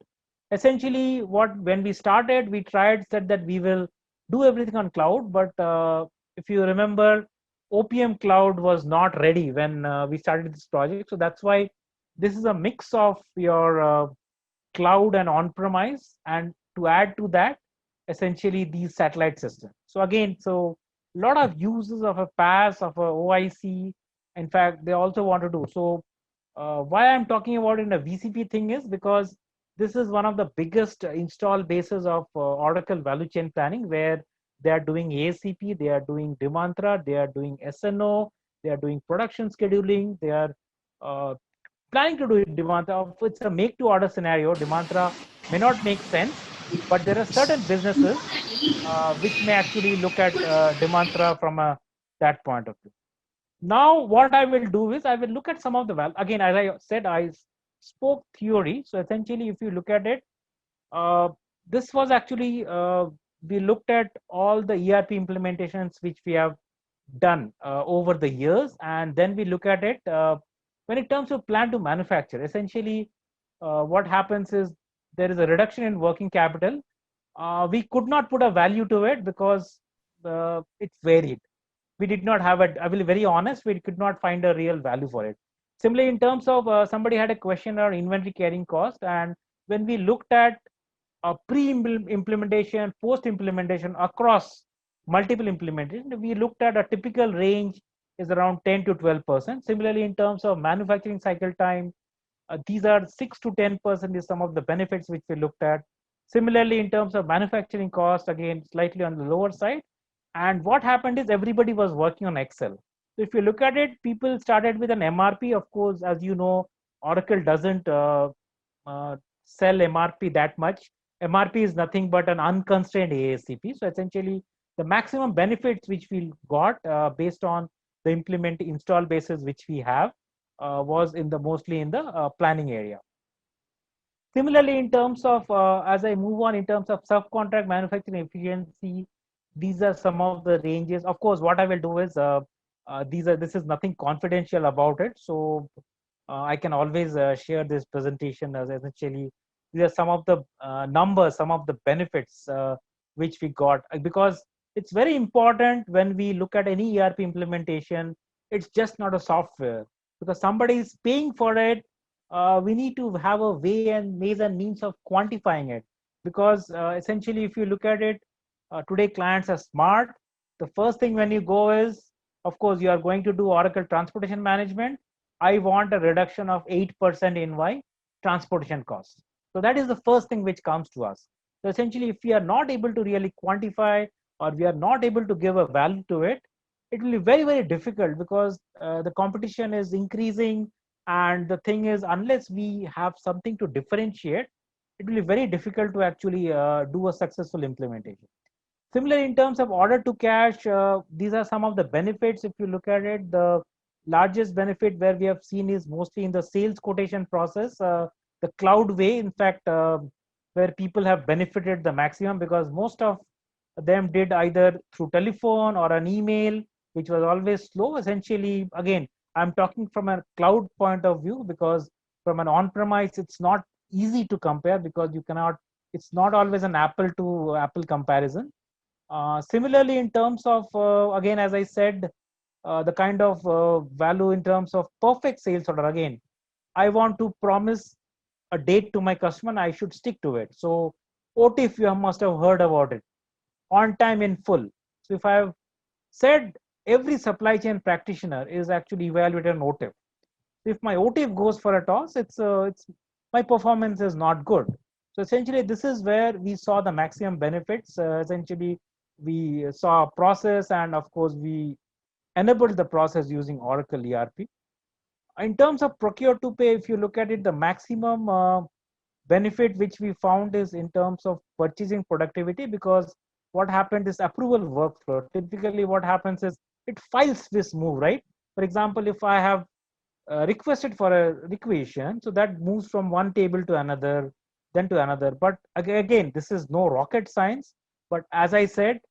B: Essentially, when we started, we said that we will do everything on cloud, but if you remember, OPM cloud was not ready when we started this project. So that's why this is a mix of your cloud and on-premise, and to add to that, essentially these satellite systems. So again, so a lot of uses of a PaaS, of a OIC. In fact, they also want to do so. Why I'm talking about in a VCP thing is because this is one of the biggest install bases of Oracle value chain planning, where they are doing ASCP, they are doing Demantra, they are doing SNO, they are doing production scheduling, they are planning to do it Demantra. If it's a make to order scenario, Demantra may not make sense, but there are certain businesses which may actually look at Demantra from that point of view. Now, what I will do is I will look at some of the again, as I said, I spoke theory. So essentially, if you look at it, this was actually we looked at all the ERP implementations which we have done over the years, and then we look at it when it comes to plan to manufacture. Essentially, what happens is there is a reduction in working capital. We could not put a value to it because it's varied. We did not have it. I will be very honest, we could not find a real value for it. Similarly, in terms of somebody had a question on inventory carrying cost, and when we looked at pre-implementation, post-implementation across multiple implementations, we looked at a typical range is around 10 to 12%. Similarly, in terms of manufacturing cycle time, these are 6 to 10% is some of the benefits which we looked at. Similarly, in terms of manufacturing cost, again, slightly on the lower side. And what happened is everybody was working on Excel. So if you look at it, people started with an MRP. Of course, as you know, Oracle doesn't sell MRP that much. MRP is nothing but an unconstrained ASCP. So essentially, the maximum benefits which we got based on the install bases which we have was mostly in the planning area. Similarly, in terms of as I move on, in terms of subcontract manufacturing efficiency, these are some of the ranges. Of course, what I will do is this is nothing confidential about it, so I can always share this presentation as essentially these are some of the numbers, some of the benefits which we got, because it's very important when we look at any ERP implementation. It's just not a software, because somebody is paying for it. We need to have a way and ways and means of quantifying it, because essentially, if you look at it, today clients are smart. The first thing when you go is, of course, you are going to do Oracle Transportation Management. I want a reduction of 8% in my transportation costs. So that is the first thing which comes to us. So essentially, if we are not able to really quantify, or we are not able to give a value to it, it will be very, very difficult, because the competition is increasing. And the thing is, unless we have something to differentiate, it will be very difficult to actually do a successful implementation. Similarly, in terms of order to cash, these are some of the benefits. If you look at it, the largest benefit where we have seen is mostly in the sales quotation process. The the cloud way, in fact, where people have benefited the maximum, because most of them did either through telephone or an email, which was always slow. Essentially, again, I'm talking from a cloud point of view, because from an on-premise, it's not easy to compare, because you cannot, it's not always an apple to apple comparison. Similarly, in terms of, again, as I said, the kind of value in terms of perfect sales order, again, I want to promise a date to my customer and I should stick to it. So OTIF, you must have heard about it, on time in full. So if I have said, every supply chain practitioner is actually evaluated on OTIF. If my OTIF goes for a toss, it's my performance is not good. So essentially, this is where we saw the maximum benefits. Essentially, we saw a process, and of course, we enabled the process using Oracle ERP. In terms of procure to pay, if you look at it, the maximum benefit which we found is in terms of purchasing productivity, because what happened is approval workflow. Typically, what happens is it files this move, right? For example, if I have requested for a requisition, so that moves from one table to another, then to another. But again, this is no rocket science. But as I said,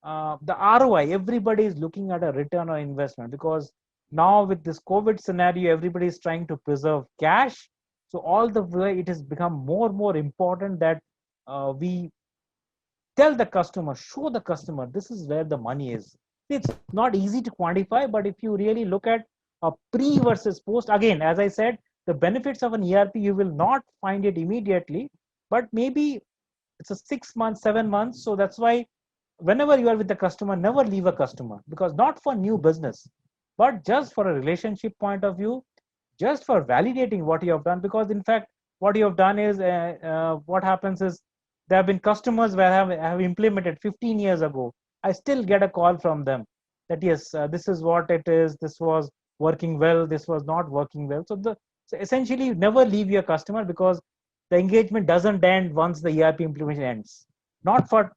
B: the ROI, everybody is looking at a return on investment, because now with this COVID scenario, everybody is trying to preserve cash. So all the way, it has become more important that we tell the customer, show the customer, this is where the money is. It's not easy to quantify, but if you really look at a pre versus post, again, as I said, the benefits of an ERP, you will not find it immediately, but maybe it's a 6 months, 7 months. So that's why whenever you are with the customer, never leave a customer, because not for new business, but just for a relationship point of view, just for validating what you have done. Because in fact, what you have done is, what happens is, there have been customers where I have implemented 15 years ago. I still get a call from them that yes, this is what it is. This was working well. This was not working well. So essentially, you never leave your customer, because the engagement doesn't end once the ERP implementation ends. Not for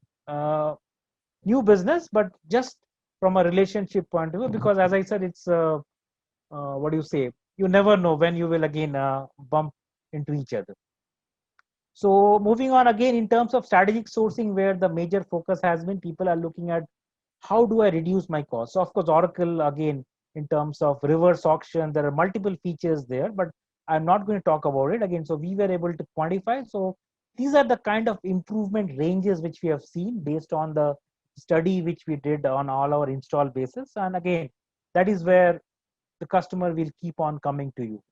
B: new business, but just from a relationship point of view. Because as I said, it's what do you say? You never know when you will again bump into each other. So moving on, again, in terms of strategic sourcing, where the major focus has been, people are looking at how do I reduce my cost. So of course, Oracle, again, in terms of reverse auction, there are multiple features there, but I'm not going to talk about it again. So we were able to quantify. So these are the kind of improvement ranges which we have seen based on the study which we did on all our install bases. And again, that is where the customer will keep on coming to you.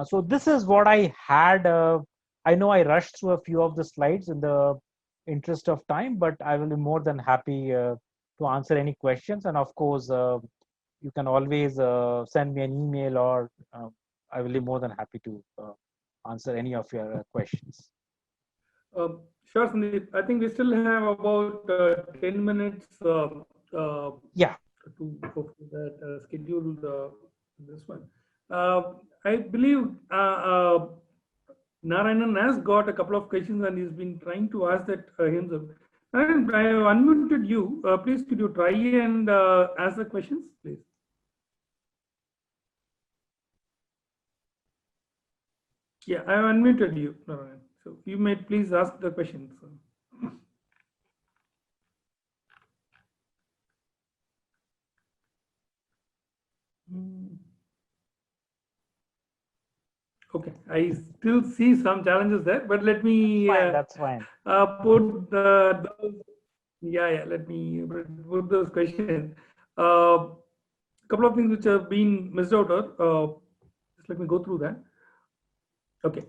B: So this is what I had. I know I rushed through a few of the slides in the interest of time, but I will be more than happy to answer any questions. And of course, you can always send me an email, or I will be more than happy to answer any of your questions.
A: Sure, Sandeep. I think we still have about 10 minutes
B: Yeah.
A: to go through that scheduled this one. I believe Narayanan has got a couple of questions and he's been trying to ask that himself. Narayanan, I have unmuted you. Please, could you try and ask the questions, please? Yeah, I have unmuted you, Narayanan. So you may please ask the questions. Okay, I still see some challenges there, but let me
B: That's fine.
A: put those, let me put those questions. Couple of things which have been missed out. Just let me go through that. Okay.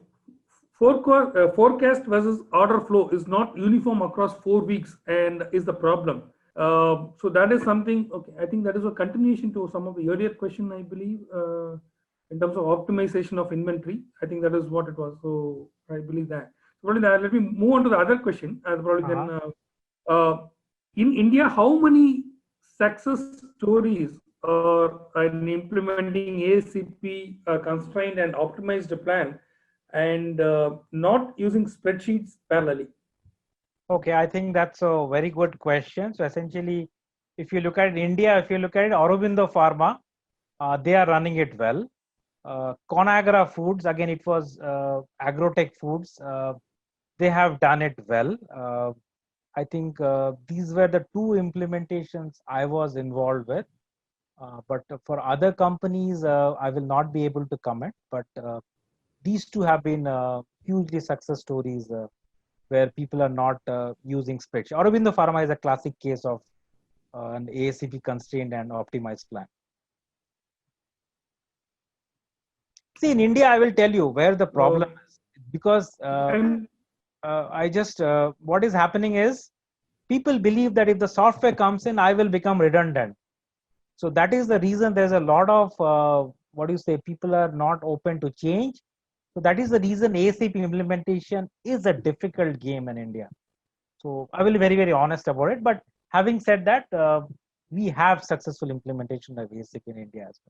A: Forecast versus order flow is not uniform across 4 weeks and is the problem. So that is something, okay, I think that is a continuation to some of the earlier question, I believe, in terms of optimization of inventory. I think that is what it was. So I believe that. So probably let me move on to the other question. In India, how many success stories are in implementing ACP constrained and optimized plan and not using spreadsheets parallelly?
B: Okay, I think that's a very good question. So essentially, if you look at India, if you look at it, Aurobindo Pharma, they are running it well. Conagra Foods, again, it was Agrotech Foods. They have done it well. I think these were the two implementations I was involved with. But for other companies, I will not be able to comment. But these two have been hugely success stories where people are not using spreadsheet. Aurobindo Pharma is a classic case of an ASCP constrained and optimized plan. See, in India, I will tell you where the problem is, because what is happening is people believe that if the software comes in, I will become redundant. So that is the reason there's a lot of people are not open to change. So that is the reason ASAP implementation is a difficult game in India. So I will be very, very honest about it. But having said that, we have successful implementation of ASAP in India as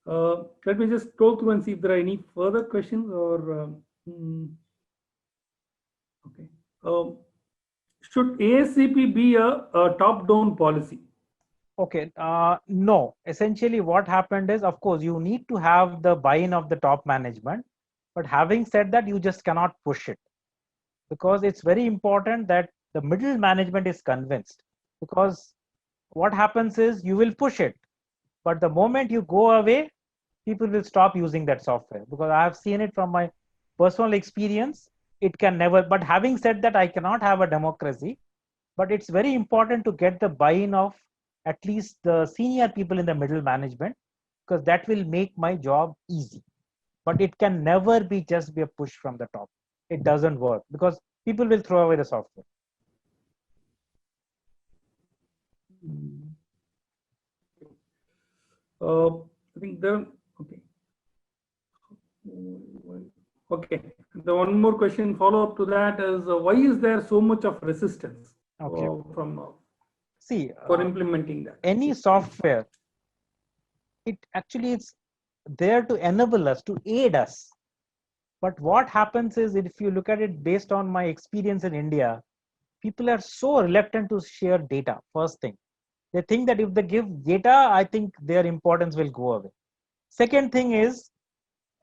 A: well. Let me just scroll through and see if there are any further questions or okay. Should ASCP be a top-down policy?
B: Okay, no. Essentially, what happened is, of course, you need to have the buy-in of the top management. But having said that, you just cannot push it, because it's very important that the middle management is convinced. Because what happens is you will push it, but the moment you go away, people will stop using that software, because I have seen it from my personal experience. It can never, but having said that, I cannot have a democracy, but it's very important to get the buy-in of at least the senior people in the middle management, because that will make my job easy. But it can never be just be a push from the top. It doesn't work, because people will throw away the software.
A: I think okay. Okay. The one more question follow up to that is why is there so much of resistance from for implementing that?
B: Any software, it actually is there to enable us, to aid us. But what happens is, if you look at it based on my experience in India, people are so reluctant to share data. First thing, they think that if they give data, I think their importance will go away. Second thing is,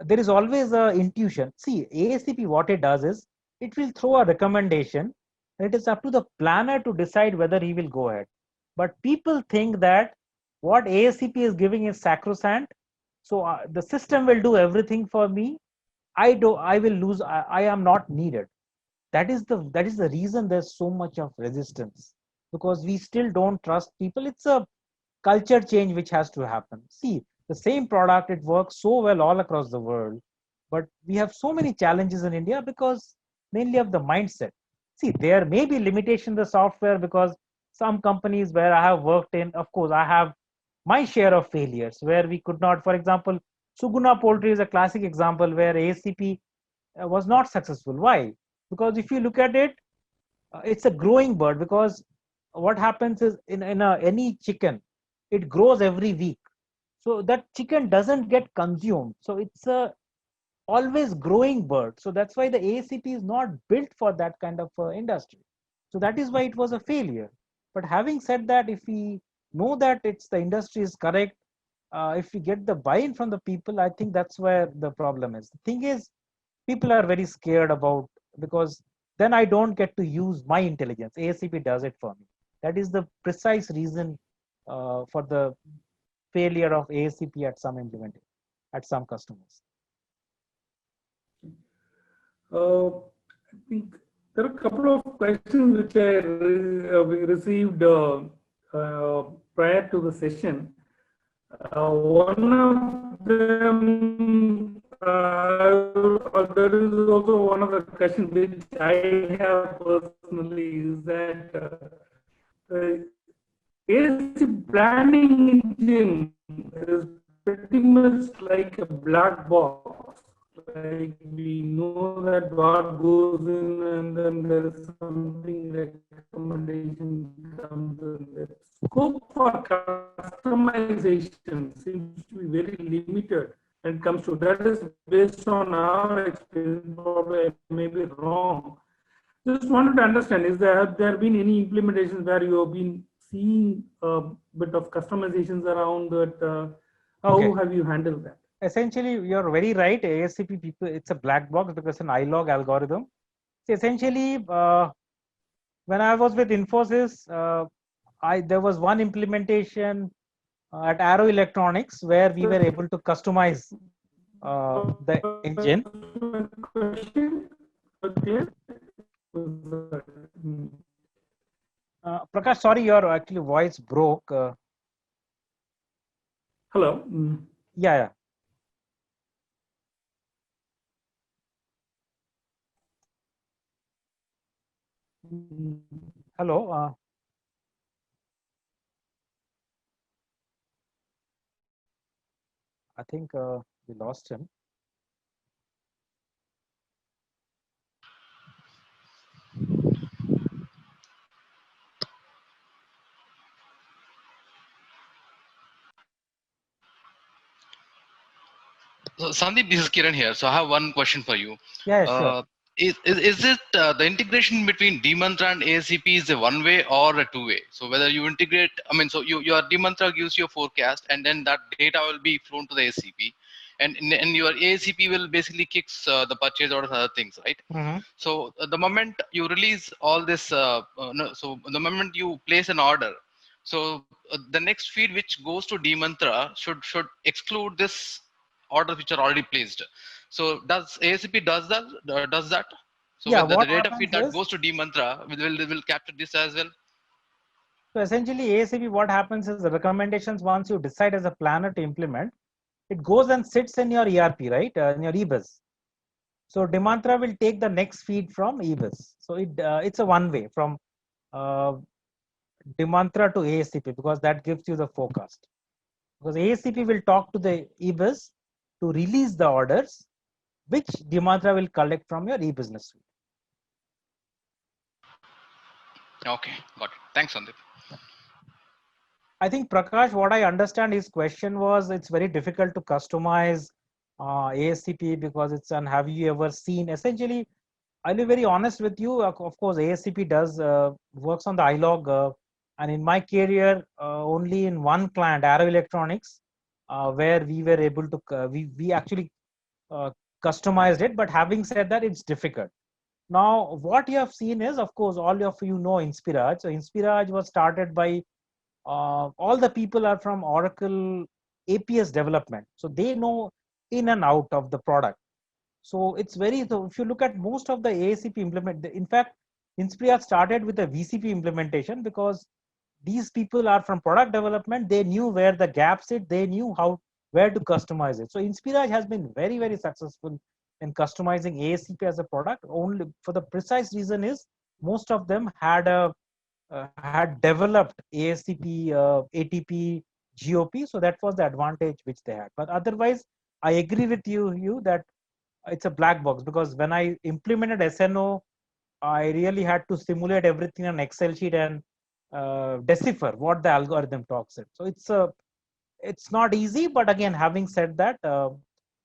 B: there is always a intuition. See, ASCP, what it does is, it will throw a recommendation, and it is up to the planner to decide whether he will go ahead. But people think that what ASCP is giving is sacrosanct, so the system will do everything for me. I will lose. I am not needed. That is the reason there's so much of resistance, because we still don't trust people. It's a culture change which has to happen. See, the same product, it works so well all across the world, but we have so many challenges in India because mainly of the mindset. See, there may be limitation in the software, because some companies where I have worked in, of course, I have my share of failures where we could not. For example, Suguna Poultry is a classic example where ASCP was not successful. Why? Because if you look at it, it's a growing bird. Because what happens is, in any chicken, it grows every week, so that chicken doesn't get consumed. So it's a always growing bird. So that's why the ASCP is not built for that kind of industry. So that is why it was a failure. But having said that, if we know that it's the industry is correct, if we get the buy-in from the people, I think that's where the problem is. The thing is, people are very scared about, because then I don't get to use my intelligence. ASCP does it for me. That is the precise reason for the failure of ASCP at some implementation, at some customers.
A: I think there are a couple of questions which we received prior to the session. One of them, there is also one of the questions which I have personally, is that ASCP planning engine is pretty much like a black box. Like, we know that what goes in, and then there is something like recommendation comes in. The scope for customization seems to be very limited when it comes to that. Is based on our experience, probably I may be wrong. Just wanted to understand, have there been any implementations where you have been seeing a bit of customizations around that?
B: Okay.
A: How have you handled that?
B: Essentially, you're very right. ASCP people, it's a black box because it's an iLog algorithm. So essentially, when I was with Infosys, there was one implementation at Arrow Electronics where we were able to customize the engine. Prakash, sorry, your actually voice broke.
A: Hello.
B: Yeah, yeah. Hello. I think we lost him.
C: So Sandeep, this is Kiran here. So I have one question for you.
B: Yeah, yeah, sure.
C: Is it the integration between dMantra and ASCP is a one way or a two way? So whether you integrate, I mean, so your dMantra gives you a forecast, and then that data will be flown to the ASCP, and your ASCP will basically kicks the purchase orders and other things, right?
B: Mm-hmm.
C: So the moment you release all this, no, so the moment you place an order, so the next feed which goes to dMantra should exclude this orders which are already placed. So does ASCP does that? Does that? So
B: Yeah,
C: whether the
B: what
C: data feed
B: happens
C: that
B: is,
C: goes to dMantra will capture this as well.
B: so essentially ASCP, what happens is the recommendations once you decide as a planner to implement, it goes and sits in your ERP, right, in your EBIS. So dMantra will take the next feed from EBIS. So it's a one way from dMantra to ASCP because that gives you the forecast. Because ASCP will talk to the EBIS to release the orders, which dMantra will collect from your e-business suite.
C: Okay, got it. Thanks, Sandeep.
B: I think Prakash, what I understand his question was, it's very difficult to customize ASCP because it's an have you ever seen. Essentially, I'll be very honest with you. Of course, ASCP does works on the iLog, and in my career, only in one client, Arrow Electronics, where we were able to we actually customized it. But having said that, it's difficult. Now, what you have seen is, of course, all of you know Inspiraj. So Inspiraj was started by all the people are from Oracle APS development, so they know in and out of the product. So it's very, so if you look at most of the ASCP implement, in fact, Inspira started with a VCP implementation because these people are from product development. They knew where the gaps sit. They knew where to customize it. So Inspira has been very, very successful in customizing ASCP as a product. Only for the precise reason is most of them had developed ASCP, ATP, GOP. So that was the advantage which they had. But otherwise, I agree with you that it's a black box because when I implemented SNO, I really had to simulate everything on Excel sheet and decipher what the algorithm talks in. So it's not easy, but again, having said that,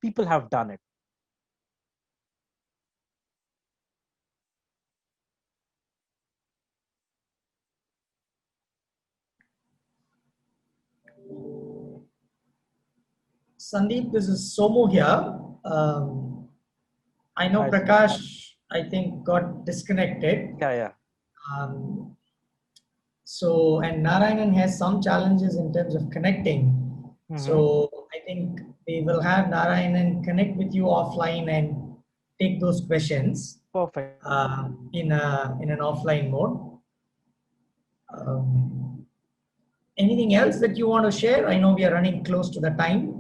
B: people have done it.
D: Sandeep, this is Somu here. I know
B: Hi,
D: Prakash, I think, got disconnected.
B: Yeah.
D: Um, so, and Narayanan has some challenges in terms of connecting. So, I think we will have Narayanan connect with you offline and take those questions.
B: Perfect.
D: In an offline mode. Anything else that you want to share? I know we are running close to the time.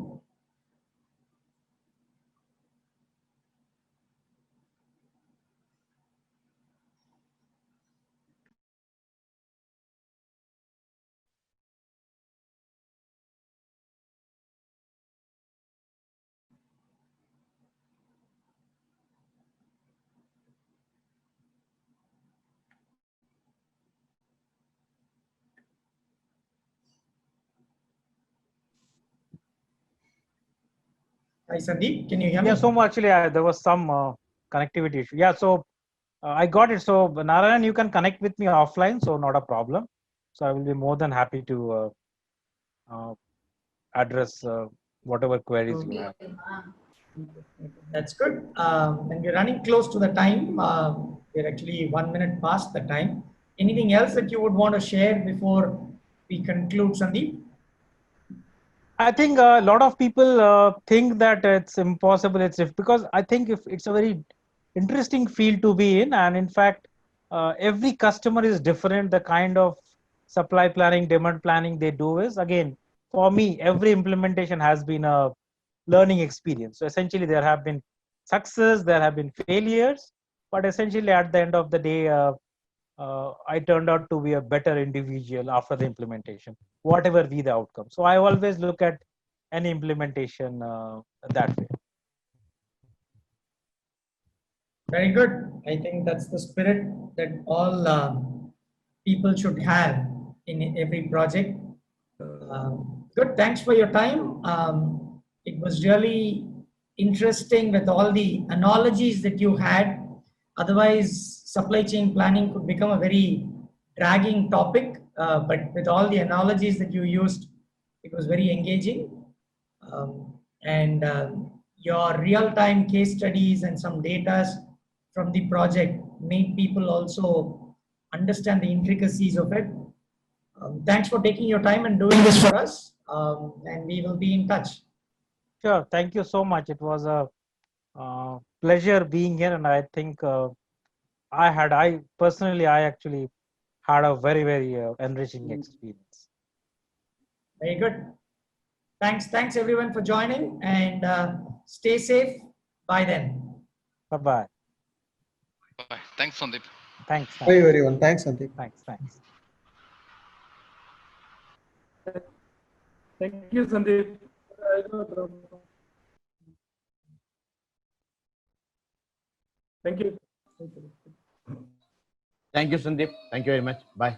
D: Hi Sandeep, can you hear me?
B: Yeah, so actually there was some connectivity issue. Yeah, so I got it. So Narayan, you can connect with me offline, so not a problem. So I will be more than happy to address whatever queries you have.
D: That's good. And we're running close to the time. We're actually 1 minute past the time. Anything else that you would want to share before we conclude, Sandeep?
B: I think a lot of people think that it's impossible. Because I think if it's a very interesting field to be in, and in fact, every customer is different. The kind of supply planning, demand planning they do is, again, for me, every implementation has been a learning experience. So essentially, there have been success, there have been failures, but essentially, at the end of the day, I turned out to be a better individual after the implementation, whatever be the outcome. So I always look at any implementation that way.
D: Very good. I think that's the spirit that all people should have in every project. Good. Thanks for your time. It was really interesting with all the analogies that you had. Otherwise, supply chain planning could become a very dragging topic. But with all the analogies that you used, it was very engaging. And your real-time case studies and some data from the project made people also understand the intricacies of it. Thanks for taking your time and doing this for us. And we will be in touch.
B: Sure. Thank you so much. It was a pleasure being here, and I think I personally actually had a very, very enriching experience.
D: Very good. Thanks everyone for joining, and stay safe. Bye then.
B: Bye-bye.
C: Bye. Thanks, Sandeep.
B: Thanks.
E: Bye everyone. Thanks, Sandeep.
B: Thanks.
A: Thank you, Sandeep. Thank you.
F: Thank you, Sandeep. Thank you very much. Bye.